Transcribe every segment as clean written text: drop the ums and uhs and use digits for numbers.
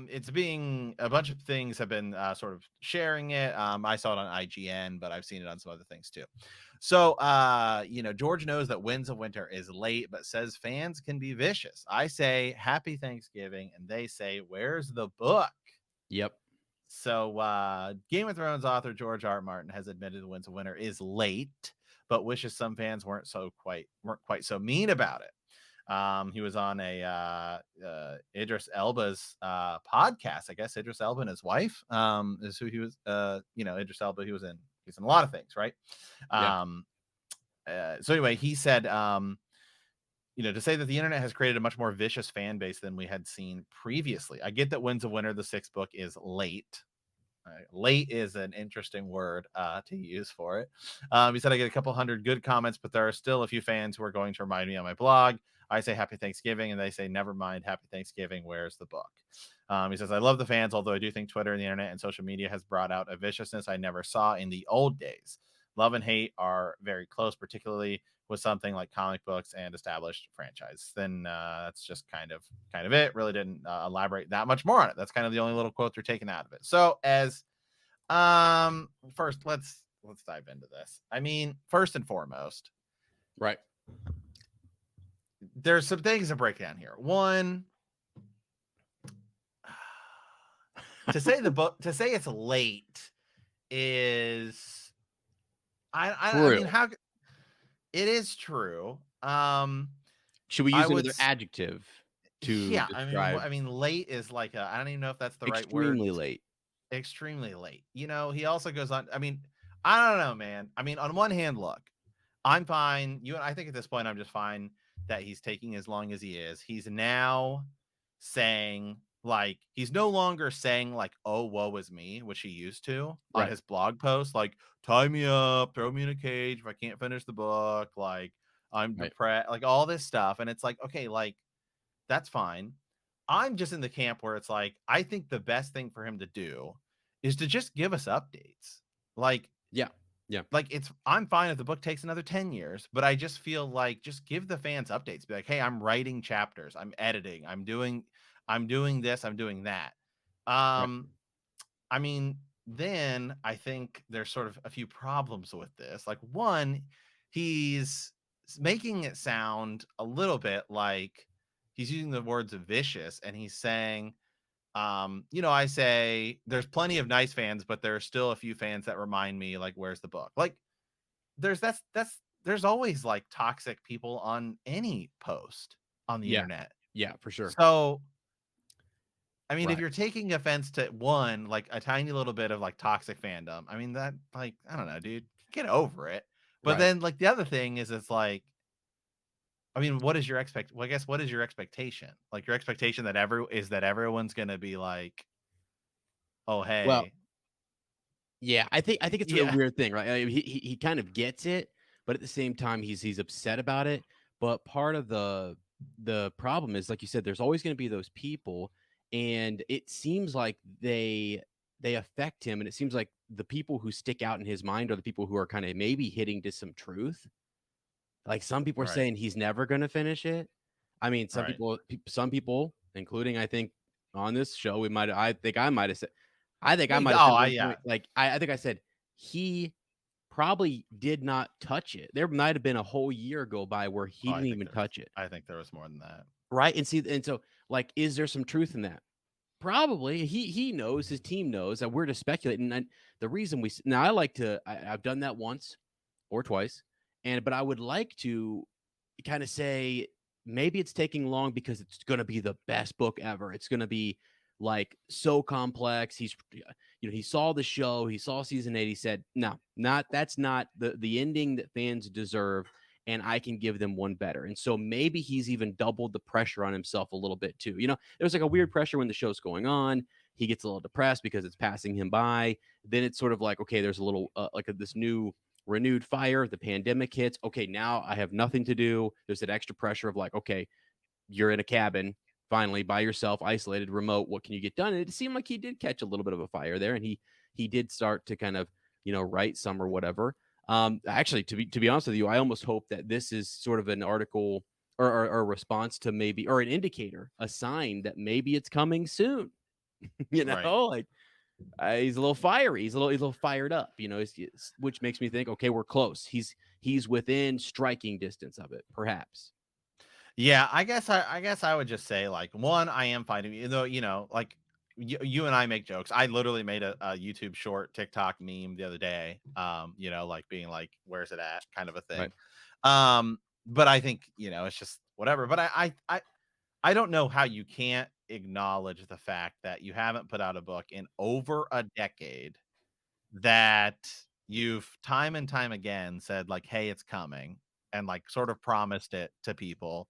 It's being a bunch of things have been sort of sharing it. I saw it on IGN, but I've seen it on some other things too. So, George knows that Winds of Winter is late, but says fans can be vicious. I say happy Thanksgiving, and they say, where's the book? Yep. So, Game of Thrones author George R. R. Martin has admitted Winds of Winter is late, but wishes some fans weren't quite so mean about it. He was on a Idris Elba's podcast. I guess Idris Elba and his wife is who he was. Idris Elba. He's in a lot of things, right? Yeah. So anyway, he said, to say that the internet has created a much more vicious fan base than we had seen previously. I get that Winds of Winter, the sixth book, is late. Late is an interesting word to use for it. He said, I get a couple hundred good comments, but there are still a few fans who are going to remind me on my blog. I say happy Thanksgiving, and they say, never mind, happy Thanksgiving. Where's the book? He says, I love the fans, although I do think Twitter and the internet and social media has brought out a viciousness I never saw in the old days. Love and hate are very close, particularly with something like comic books and established franchise. Then that's just kind of it. Really didn't elaborate that much more on it. That's kind of the only little quote they're taking out of it. So as first, let's dive into this. I mean, first and foremost, Right. there's some things to break down here. One, to say it's late is I mean, True. how it is true. Should we I use would another adjective to Yeah, describe I mean late is like I don't even know if that's the right word. extremely late? Extremely late. He also goes on. I mean, I don't know, man. I mean, on one hand, look, I'm fine. I think at this point, I'm just fine that he's taking as long as he is. He's now saying, like, he's no longer saying, like, oh, woe is me, which he used to on Right. his blog post, like, tie me up, throw me in a cage if I can't finish the book, like, I'm Right. depressed, like, all this stuff. And it's like, okay, like, that's fine. I'm just in the camp where it's like, I think the best thing for him to do is to just give us updates. Like, Yeah. Yeah. I'm fine if the book takes another 10 years, but I just feel like just give the fans updates. Be like, hey, I'm writing chapters, I'm editing, I'm doing this, I'm doing that. Right. Um, I mean, then I think there's sort of a few problems with this. Like, one, he's making it sound a little bit like he's using the words vicious, and he's saying, I say there's plenty of nice fans, but there are still a few fans that remind me, like, where's the book? Like, there's always like toxic people on any post on the Yeah. internet. Yeah, for sure. So I mean, if Right. you're taking offense to one, like a tiny little bit of like toxic fandom, I mean, that, like, I don't know, dude, get over it. But Right. then, like, the other thing is, it's like, I mean, what is your well, I guess, what is your expectation? Like, your expectation that everyone's gonna be like, oh, Well, hey, yeah, I think it's a yeah, weird thing, right? He kind of gets it, but at the same time, he's upset about it. But part of the problem is, like you said, there's always going to be those people, and it seems like they affect him, and it seems like the people who stick out in his mind are the people who are kind of maybe hitting to some truth. Like some people are right, saying he's never going to finish it. I mean, right. some people, including I think on this show, I think I might have said Oh, at one yeah, point, like, I think I said he probably did not touch it. There might have been a whole year go by where he oh, didn't even touch it, I think there was more than that. right? And so, like, is there some truth in that? Probably. He knows, his team knows that we're just speculating, and the reason now I've done that once or twice, but I would like to kind of say maybe it's taking long because it's going to be the best book ever. It's going to be like so complex. He saw the show, he saw season 8. He said, no, that's not the ending that fans deserve. And I can give them one better. And so maybe he's even doubled the pressure on himself a little bit too. There's like a weird pressure when the show's going on. He gets a little depressed because it's passing him by. Then it's sort of like, okay, there's a little this new renewed fire, the pandemic hits. Okay, now I have nothing to do. There's that extra pressure of like, okay, you're in a cabin finally by yourself, isolated, remote. What can you get done? And it seemed like he did catch a little bit of a fire there, and he did start to kind of write some or whatever. Actually, to be honest with you, I almost hope that this is sort of an article or a response to maybe, or an indicator, a sign that maybe it's coming soon. Right. Like he's a little fiery. He's a little fired up. Which makes me think, okay, we're close. He's within striking distance of it, perhaps. Yeah, I guess I would just say like one, I am finding though, like you and I make jokes. I literally made a YouTube short TikTok meme the other day. Like being like, where's it at? Kind of a Right. thing. But I think, it's just whatever. But I don't know how you can't acknowledge the fact that you haven't put out a book in over a decade, that you've time and time again said like, "Hey, it's coming," and like sort of promised it to people.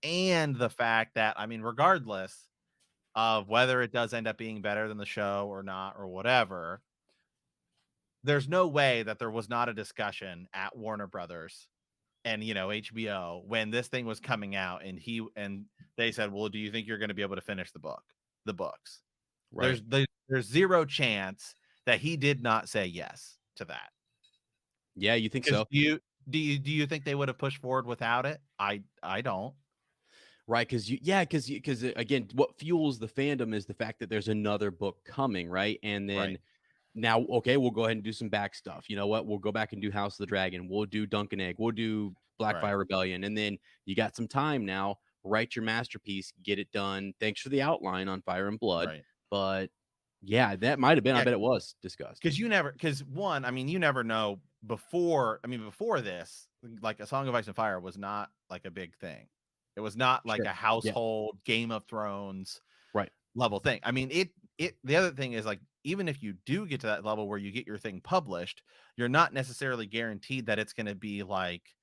And the fact that, I mean, regardless of whether it does end up being better than the show or not or whatever, there's no way that there was not a discussion at Warner Brothers and HBO when this thing was coming out, and they said, "Well, do you think you're going to be able to finish the books?" Right. There's zero chance that he did not say yes to that. Yeah, you think 'Cause so? do you think they would have pushed forward without it? I don't. Right, because again, what fuels the fandom is the fact that there's another book coming, right? And then Right, now, okay, we'll go ahead and do some back stuff. You know what? We'll go back and do House of the Dragon. We'll do Dunk and Egg. We'll do right, Blackfire Rebellion. And then you got some time now. Write your masterpiece. Get it done. Thanks for the outline on Fire and Blood. right. But yeah, that might have been. I Yeah, bet it was discussed. because one, I mean, you never know before this, like A Song of Ice and Fire was not like a big thing. It was not like Sure. a Yeah. household Game of Thrones Right. level thing. I mean, the other thing is like, even if you do get to that level where you get your thing published, you're not necessarily guaranteed that it's going to be like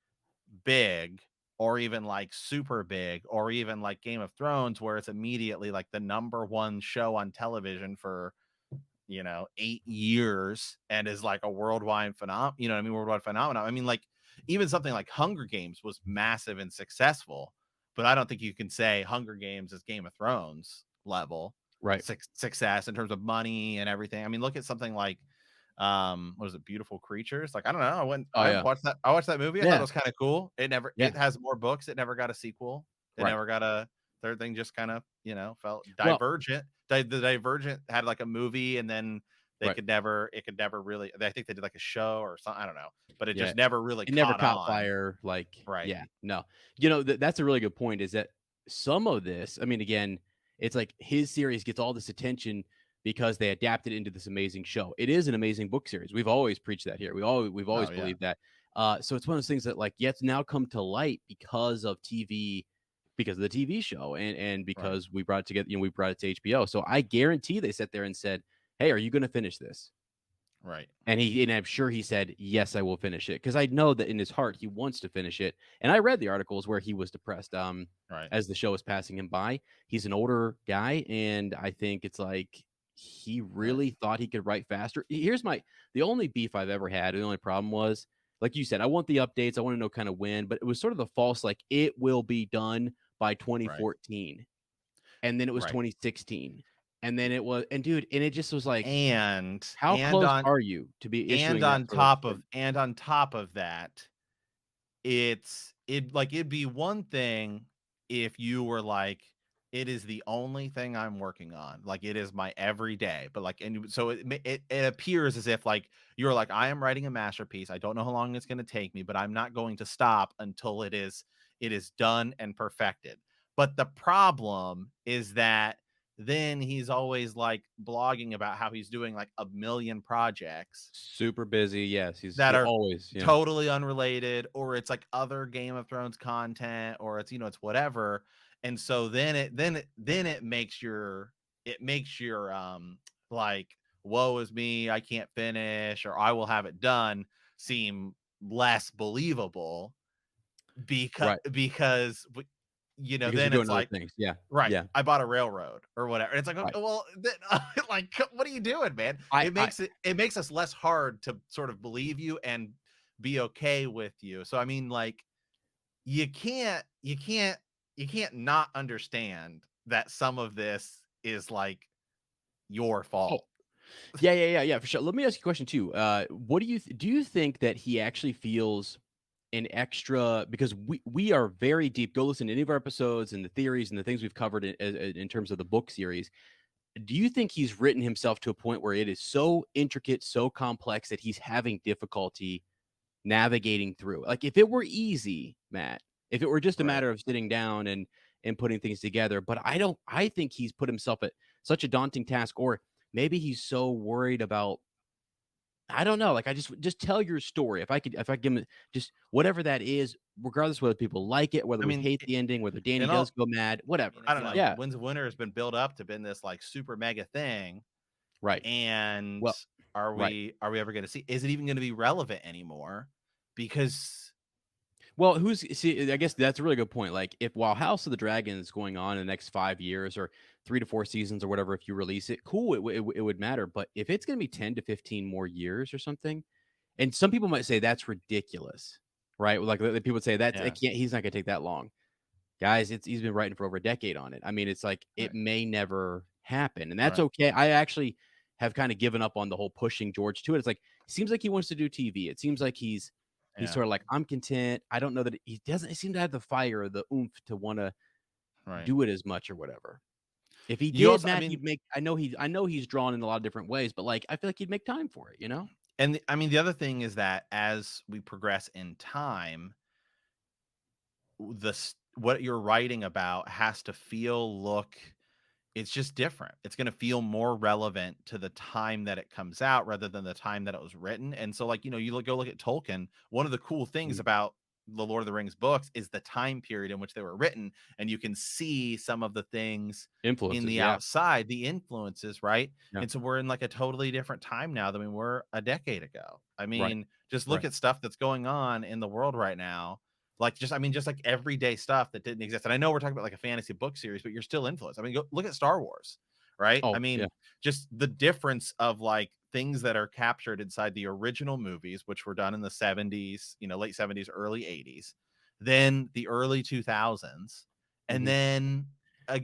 big, or even like super big, or even like Game of Thrones where it's immediately like the number one show on television for 8 years and is like a worldwide phenomenon. You know what I mean? Worldwide phenomenon. I mean, like, even something like Hunger Games was massive and successful, but I don't think you can say Hunger Games is Game of Thrones level Right. success in terms of money and everything. I mean, look at something like what is it, Beautiful Creatures? Like, I don't know. Oh I yeah. watched that. I watched that movie. I thought it Yeah. was kind of cool. Yeah. It has more books. It never got a sequel. It Right. never got a third thing, just kind of, felt Well. divergent. The Divergent had like a movie, and then Right. it could never really, I think they did like a show or something. I don't know, but it Yeah. just never really It never caught caught on. fire, like Right. yeah, no. That's a really good point, is that some of this, I mean, again, it's like his series gets all this attention because they adapted it into this amazing show. It is an amazing book series. We've always preached that here. We've always Oh yeah. believed that. So it's one of those things that, like, yet now come to light because of TV, because of the TV show, and Right. because we brought it together, we brought it to HBO. So I guarantee they sat there and said, "Hey, are you gonna finish this?" Right. And I'm sure he said, "Yes, I will finish it," because I know that in his heart he wants to finish it. And I read the articles where he was depressed, Right. as the show was passing him by. He's an older guy, and I think it's like he Right. really thought he could write faster. Here's the only beef I've ever had. The only problem was, like you said, I want the updates. I want to know kind of when, but it was sort of the false, like it will be done by Right. 2014, and then it was Right. 2016, and then it was, and dude, and it just was like, And how and close on are you to be and issuing that on sort of top of statement? that, it'd be one thing if you were like, it is the only thing I'm working on, like it is my everyday, but like, and so it appears as if like you're like, I am writing a masterpiece, I don't know how long it's going to take me, but I'm not going to stop until it is done and perfected. But the problem is that then he's always like blogging about how he's doing like a million projects Super busy, yes, he's that are always, yeah. totally unrelated, or it's like other Game of Thrones content, or it's whatever. And so then it makes your like, woe is me, I can't finish, or I will have it done, seem less believable, because Right, because you're then doing it's other like, things, yeah, right, yeah, I bought a railroad or whatever. And it's like, right. okay, well, then, like, what are you doing, man? I It makes us less hard to sort of believe you and be okay with you. So I mean, like, you can't not understand that some of this is like your oh, fault. yeah, for sure. Let me ask you a question too. What do you think that he actually feels an extra, because we are very deep. Go listen to any of our episodes and the theories and the things we've covered in terms of the book series. do you think he's written himself to a point where it is so intricate, so complex that he's having difficulty navigating through? Like, if it were easy, Matt, if it were just a Right. matter of sitting down and putting things together, but I think he's put himself at such a daunting task, or maybe he's so worried about, I don't know, like, I just tell your story. If I give him just whatever that is, regardless whether people like it, whether I we mean, hate the ending, whether Danny in does all go mad, whatever. I don't know. Yeah, Winds of Winter has been built up to been this like super mega thing, right. and Well, right. are we ever going to see? Is it even going to be relevant anymore? Because Well, I guess that's a really good point. Like, if while House of the Dragon is going on in the next 5 years or 3 to 4 seasons or whatever, if you release it, cool, it would matter. But if it's going to be 10 to 15 more years or something, and some people might say that's ridiculous, right? Like, people would say that it yeah, can't. He's not going to take that long, guys. He's been writing for over a decade on it. I mean, it's like it right, may never happen, and that's right, okay. I actually have kind of given up on the whole pushing George to it. It's like it seems like he wants to do TV. It seems like he's yeah, sort of like, I'm content. I don't know that he doesn't seem to have the fire or the oomph to want to right. do it as much or whatever. If he You did, also, I Matt, mean, he'd make. I know he's drawn in a lot of different ways, but like I feel like he'd make time for it. You know? I mean, the other thing is that as we progress in time, what you're writing about has to feel, look, it's just different. It's gonna feel more relevant to the time that it comes out rather than the time that it was written, and so, like, go look at Tolkien. One of the cool things Mhm. about the Lord of the Rings books is the time period in which they were written, and you can see some of the things in Influences, the yeah, outside, the influences, right? yeah, And so we're in, like, a totally different time now than we were a decade ago. I right, mean, just look right. at stuff that's going on in the world right now, like, just like everyday stuff that didn't exist, and I know we're talking about, like, a fantasy book series, but you're still influenced. I mean, go look at Star Wars, right? I Oh yeah, mean, just the difference of like things that are captured inside the original movies, which were done in the 70s, late 70s, early 80s, then the early 2000s, and hmm, then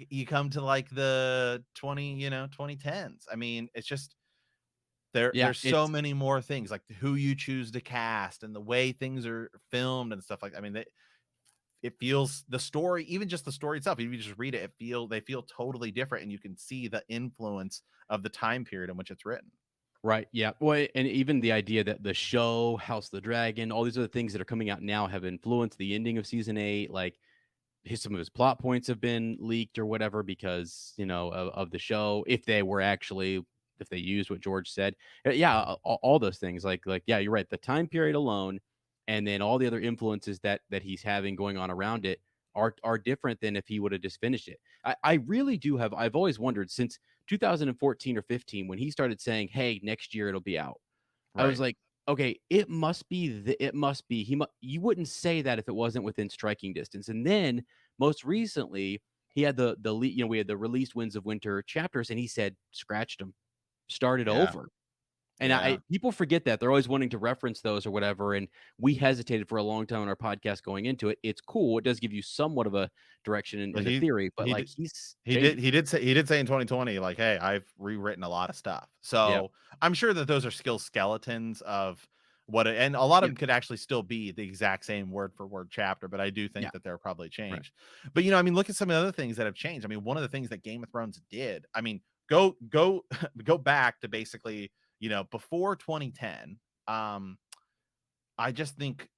you come to like the 2010s. I mean, it's just yeah. there's so It's many more things, like who you choose to cast and the way things are filmed and stuff like that. I mean, it feels, the story, even just the story itself, if you just read it, they feel totally different, and you can see the influence of the time period in which it's written. right, yeah. Well, and even the idea that the show House of the Dragon, all these other things that are coming out now have influenced the ending of season 8. Like some of his plot points have been leaked or whatever because of the show, if they were actually, if they used what George said. Yeah, all those things, like yeah, you're right, the time period alone, and then all the other influences that he's having going on around it are different than if he would have just finished it. I really do have, I've always wondered since 2014 or 15 when he started saying, hey, next year it'll be out. I was Right. like, okay, it must be it must be you wouldn't say that if it wasn't within striking distance. And then most recently, he had we had the released Winds of Winter chapters, and he said scratched them, started Yeah. over. And I Yeah. people forget that they're always wanting to reference those or whatever. And we hesitated for a long time on our podcast going into it. It's cool. It does give you somewhat of a direction But in the theory, but he like did he's he did changing. he did say in 2020, like, hey, I've rewritten a lot of stuff. Yeah. So I'm sure that those are still skeletons of and a lot of Yeah. them could actually still be the exact same word for word chapter, but I do Yeah. think that they're probably Right. changed. But I mean, look at some of the other things that have changed. I mean, one of the things that Game of Thrones did, I mean, go go back to basically, before 2010. um I just think,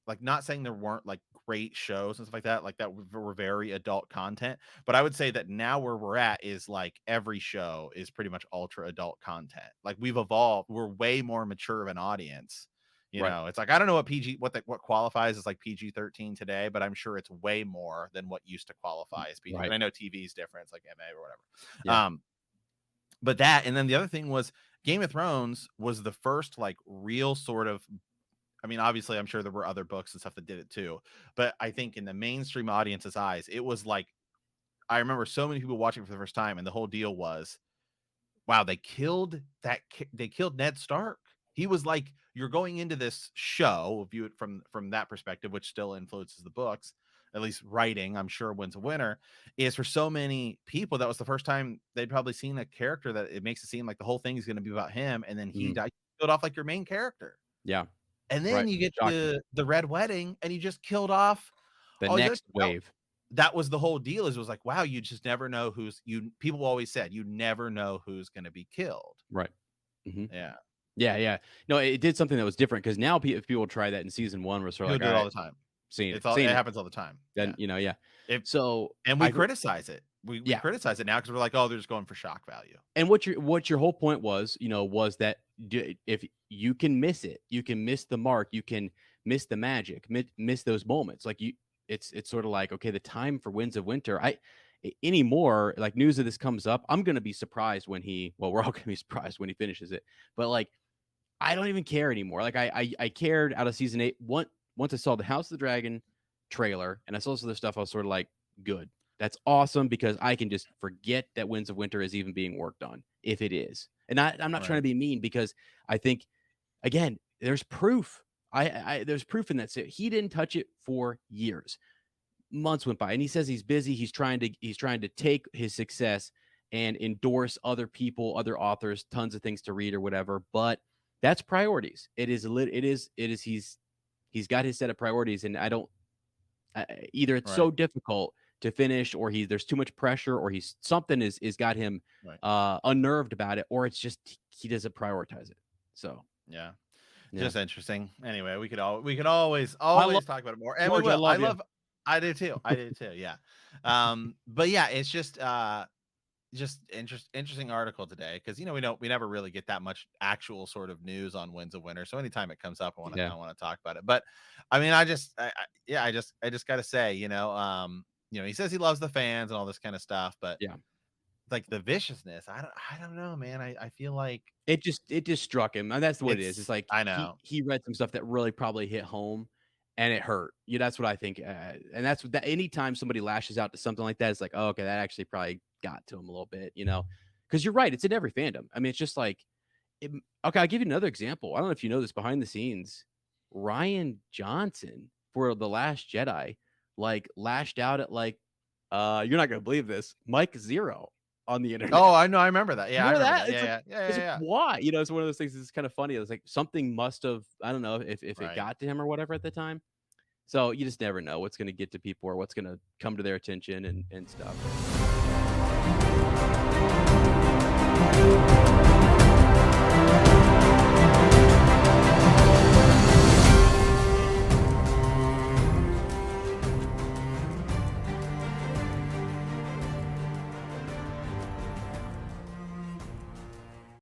like, not saying there weren't like great shows and stuff like that were very adult content, but I would say that now where we're at is like every show is pretty much ultra adult content. Like, we've evolved, we're way more mature of an audience. Right. It's like I don't know what qualifies as like PG-13 today, but I'm sure it's way more than what used to qualify as PG. And Right. I know TV is different, it's like MA or whatever. Yeah. But that, and then the other thing was Game of Thrones was the first like real sort of, I mean, obviously, I'm sure there were other books and stuff that did it too, but I think in the mainstream audience's eyes, it was like I remember so many people watching for the first time, and the whole deal was, wow, they killed Ned Stark. He was like, you're going into this show, view it from that perspective, which still influences the books, at least writing. I'm sure Wins a Winner is for so many people that was the first time they'd probably seen a character that it makes it seem like the whole thing is going to be about him, and then he Mhm. died, killed off like your main character. Yeah. And then Right. you get Shocking. to the Red Wedding, and you just killed off The oh, that next wave. that was the whole deal. Is it was like, wow, you just never know people always said you never know who's going to be killed. Right. Mm-hmm. Yeah. Yeah. No, it did something that was different because now if people try that in season 1, we're sort of People like, do all it all right, the time. seen It it. happens all the time. Then, Yeah. yeah. If So and we criticize it. We Yeah. criticize it now because we're like, oh, they're just going for shock value. And what your whole point was, was that if you can miss it, you can miss the mark, you can miss the magic, miss those moments. Like it's sort of like, okay, the time for Winds of Winter. Anymore, like news of this comes up, I'm gonna be surprised when we're all gonna be surprised when he finishes it. But like, I don't even care anymore. Like I cared out of season 8. Once I saw the House of the Dragon trailer and I saw some other stuff, I was sort of like, good. That's awesome because I can just forget that Winds of Winter is even being worked on if it is. And I'm not trying to be mean because I think, again, there's proof. There's proof in that. He didn't touch it for years. Months went by and he says he's busy. He's trying to take his success and endorse other people, other authors, tons of things to read or whatever. But that's priorities. He's got his set of priorities, and I don't either it's so difficult to finish, or there's too much pressure, or something is got him unnerved about it, or it's just he doesn't prioritize it. So yeah. Just interesting. Anyway, we could always talk about it more, and George, we will. I do too. I do too. Yeah. But yeah, it's just interesting article today because we never really get that much actual sort of news on Winds of Winter. So anytime it comes up, I want to talk about it. But I mean, I just got to say, he says he loves the fans and all this kind of stuff, but yeah, like the viciousness, I don't know, man. I feel like it just struck him, and that's what it is. It's like I know he read some stuff that really probably hit home. And it hurt. That's what I think. And that's that. Anytime somebody lashes out to something like that, it's like, oh, okay, that actually probably got to him a little bit, because you're right. It's in every fandom. I mean, it's just like, okay, I'll give you another example. I don't know if you know this behind the scenes. Ryan Johnson for The Last Jedi, like lashed out at you're not going to believe this, Mike Zero on the internet. Oh, I know. I remember that. Yeah, remember I that? remember that. Yeah. Why? It's one of those things that's kind of funny. It's like something must have, I don't know if it got to him or whatever at the time. So you just never know what's going to get to people or what's going to come to their attention and stuff.